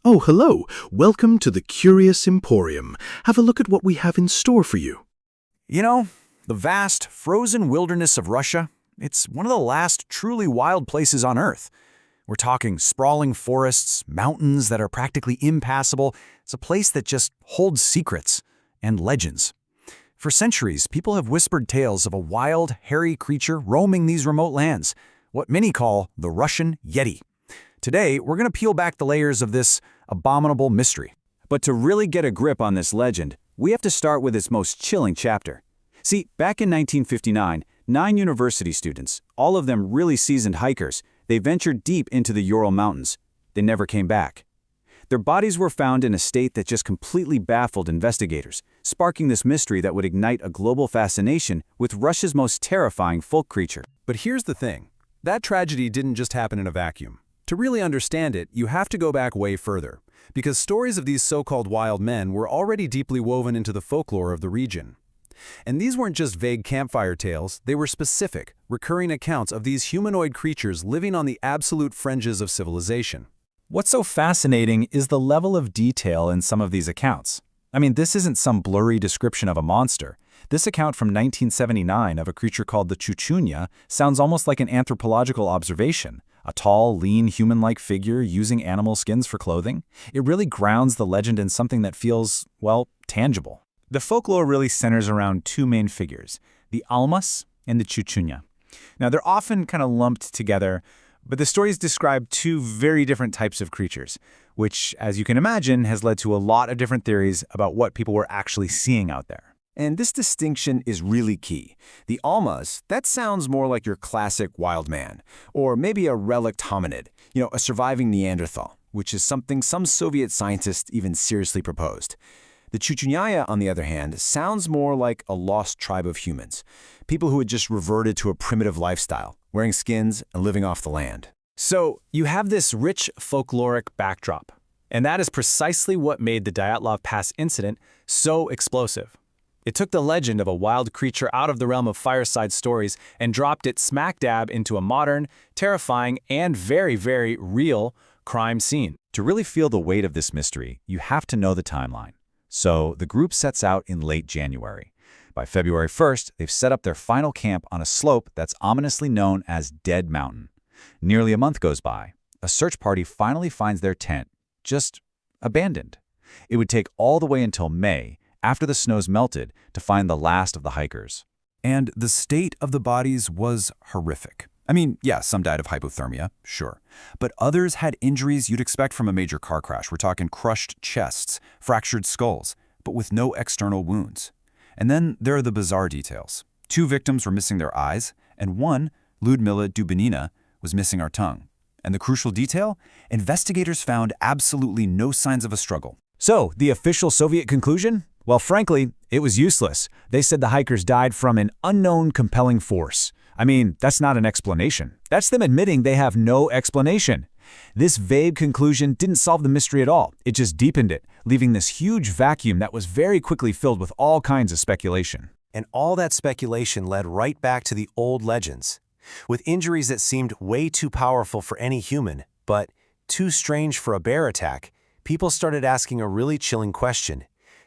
Oh, hello. Welcome to the Curious Emporium. Have a look at what we have in store for you. You know, the vast, frozen wilderness of Russia, it's one of the last truly wild places on Earth. We're talking sprawling forests, mountains that are practically impassable. It's a place that just holds secrets and legends. For centuries, people have whispered tales of a wild, hairy creature roaming these remote lands, what many call the Russian Yeti. Today, we're going to peel back the layers of this abominable mystery. But to really get a grip on this legend, we have to start with its most chilling chapter. See, back in 1959, 9 university students, all of them really seasoned hikers, they ventured deep into the Ural Mountains. They never came back. Their bodies were found in a state that just completely baffled investigators, sparking this mystery that would ignite a global fascination with Russia's most terrifying folk creature. But here's the thing. That tragedy didn't just happen in a vacuum. To really understand it, you have to go back way further, because stories of these so-called wild men were already deeply woven into the folklore of the region. And these weren't just vague campfire tales, they were specific, recurring accounts of these humanoid creatures living on the absolute fringes of civilization. What's so fascinating is the level of detail in some of these accounts. I mean, this isn't some blurry description of a monster. This account from 1979 of a creature called the Chuchunya sounds almost like an anthropological observation. A tall, lean, human-like figure using animal skins for clothing. It really grounds the legend in something that feels, well, tangible. The folklore really centers around two main figures, the Almas and the Chuchunya. Now, they're often kind of lumped together, but the stories describe two very different types of creatures, which, as you can imagine, has led to a lot of different theories about what people were actually seeing out there. And this distinction is really key. The Almas, that sounds more like your classic wild man, or maybe a relict hominid, a surviving Neanderthal, which is something some Soviet scientists even seriously proposed. The Chuchunya, on the other hand, sounds more like a lost tribe of humans, people who had just reverted to a primitive lifestyle, wearing skins and living off the land. So you have this rich folkloric backdrop, and that is precisely what made the Dyatlov Pass Incident so explosive. It took the legend of a wild creature out of the realm of fireside stories and dropped it smack dab into a modern, terrifying, and very, very real crime scene. To really feel the weight of this mystery, you have to know the timeline. So the group sets out in late January. By February 1st, they've set up their final camp on a slope that's ominously known as Dead Mountain. Nearly a month goes by. A search party finally finds their tent, just abandoned. It would take all the way until May, after the snows melted, to find the last of the hikers. And the state of the bodies was horrific. I mean, yeah, some died of hypothermia, sure. But others had injuries you'd expect from a major car crash. We're talking crushed chests, fractured skulls, but with no external wounds. And then there are the bizarre details. 2 victims were missing their eyes, and one, Lyudmila Dubinina, was missing her tongue. And the crucial detail? Investigators found absolutely no signs of a struggle. So, the official Soviet conclusion? Well, frankly, it was useless. They said the hikers died from an unknown compelling force. I mean, that's not an explanation. That's them admitting they have no explanation. This vague conclusion didn't solve the mystery at all. It just deepened it, leaving this huge vacuum that was very quickly filled with all kinds of speculation. And all that speculation led right back to the old legends. With injuries that seemed way too powerful for any human, but too strange for a bear attack, people started asking a really chilling question.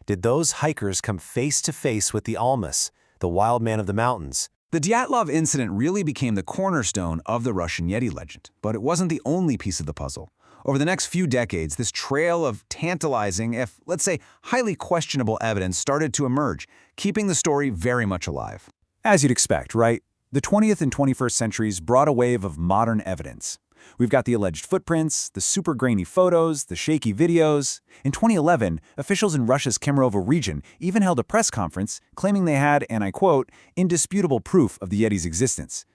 Did those hikers come face to face with the Almas, the wild man of the mountains? The Dyatlov incident really became the cornerstone of the Russian Yeti legend, but it wasn't the only piece of the puzzle. Over the next few decades, this trail of tantalizing, if, let's say, highly questionable evidence started to emerge, keeping the story very much alive. As you'd expect, right? The 20th and 21st centuries brought a wave of modern evidence. We've got the alleged footprints, the super grainy photos, the shaky videos. In 2011, officials in Russia's Kemerovo region even held a press conference claiming they had, and I quote, indisputable proof of the Yeti's existence.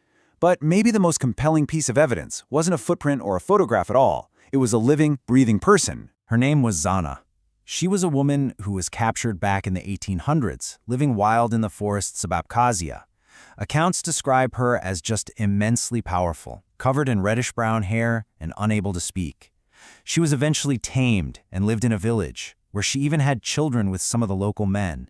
But maybe the most compelling piece of evidence wasn't a footprint or a photograph at all. It was a living, breathing person. Her name was Zana. She was a woman who was captured back in the 1800s, living wild in the forests of Abkhazia. Accounts describe her as just immensely powerful, covered in reddish-brown hair and unable to speak. She was eventually tamed and lived in a village, where she even had children with some of the local men.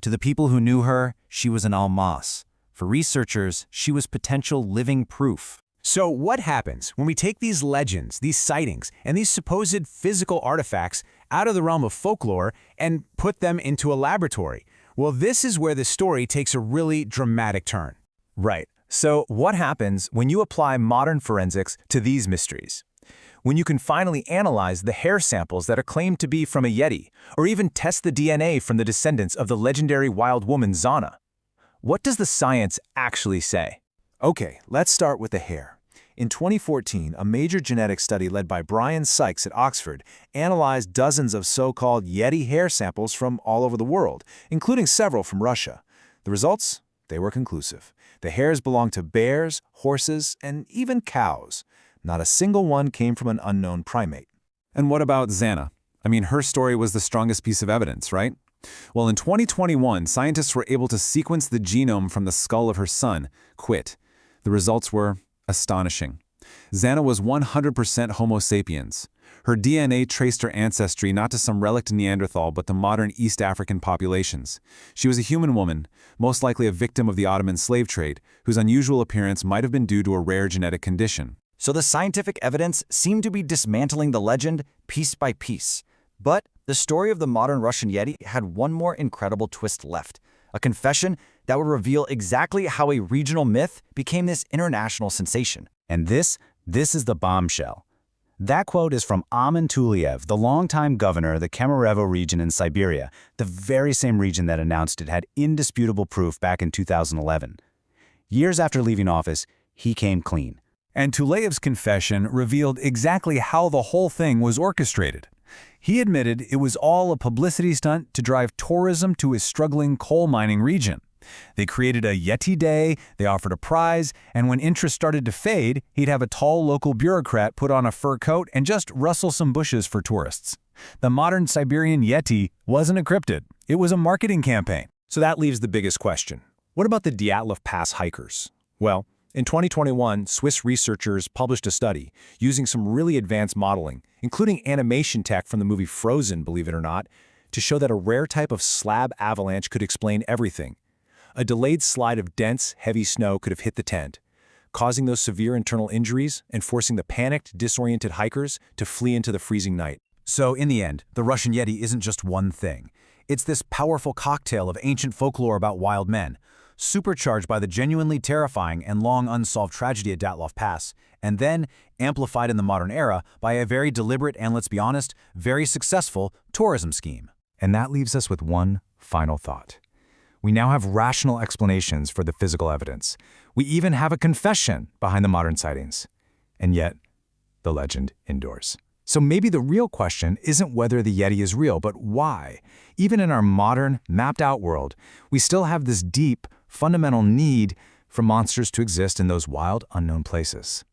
To the people who knew her, she was an almas. For researchers, she was potential living proof. So what happens when we take these legends, these sightings, and these supposed physical artifacts out of the realm of folklore and put them into a laboratory? Well, this is where the story takes a really dramatic turn. Right. So what happens when you apply modern forensics to these mysteries? When you can finally analyze the hair samples that are claimed to be from a Yeti, or even test the DNA from the descendants of the legendary wild woman Zana? What does the science actually say? Okay, let's start with the hair. In 2014, a major genetic study led by Brian Sykes at Oxford analyzed dozens of so-called Yeti hair samples from all over the world, including several from Russia. The results? They were conclusive. The hairs belonged to bears, horses, and even cows. Not a single one came from an unknown primate. And what about Zana? I mean, her story was the strongest piece of evidence, right? Well, in 2021, scientists were able to sequence the genome from the skull of her son, Quit. The results were astonishing. Zana was 100% Homo sapiens. Her DNA traced her ancestry not to some relict Neanderthal but to modern East African populations. She was a human woman, most likely a victim of the Ottoman slave trade, whose unusual appearance might have been due to a rare genetic condition. So the scientific evidence seemed to be dismantling the legend piece by piece. But the story of the modern Russian Yeti had one more incredible twist left, a confession that would reveal exactly how a regional myth became this international sensation. And this is the bombshell. That quote is from Amin Tuliev, the longtime governor of the Kemerovo region in Siberia, the very same region that announced it had indisputable proof back in 2011. Years after leaving office, he came clean. And Tuliev's confession revealed exactly how the whole thing was orchestrated. He admitted it was all a publicity stunt to drive tourism to his struggling coal mining region. They created a Yeti Day, they offered a prize, and when interest started to fade, he'd have a tall local bureaucrat put on a fur coat and just rustle some bushes for tourists. The modern Siberian Yeti wasn't a cryptid, it was a marketing campaign. So that leaves the biggest question. What about the Dyatlov Pass hikers? Well, in 2021, Swiss researchers published a study using some really advanced modeling, including animation tech from the movie Frozen, believe it or not, to show that a rare type of slab avalanche could explain everything. A delayed slide of dense, heavy snow could have hit the tent, causing those severe internal injuries and forcing the panicked, disoriented hikers to flee into the freezing night. So in the end, the Russian Yeti isn't just one thing. It's this powerful cocktail of ancient folklore about wild men, supercharged by the genuinely terrifying and long unsolved tragedy at Dyatlov Pass, and then amplified in the modern era by a very deliberate and, let's be honest, very successful tourism scheme. And that leaves us with one final thought. We now have rational explanations for the physical evidence. We even have a confession behind the modern sightings. And yet, the legend endures. So maybe the real question isn't whether the Yeti is real, but why? Even in our modern, mapped-out world, we still have this deep, fundamental need for monsters to exist in those wild, unknown places.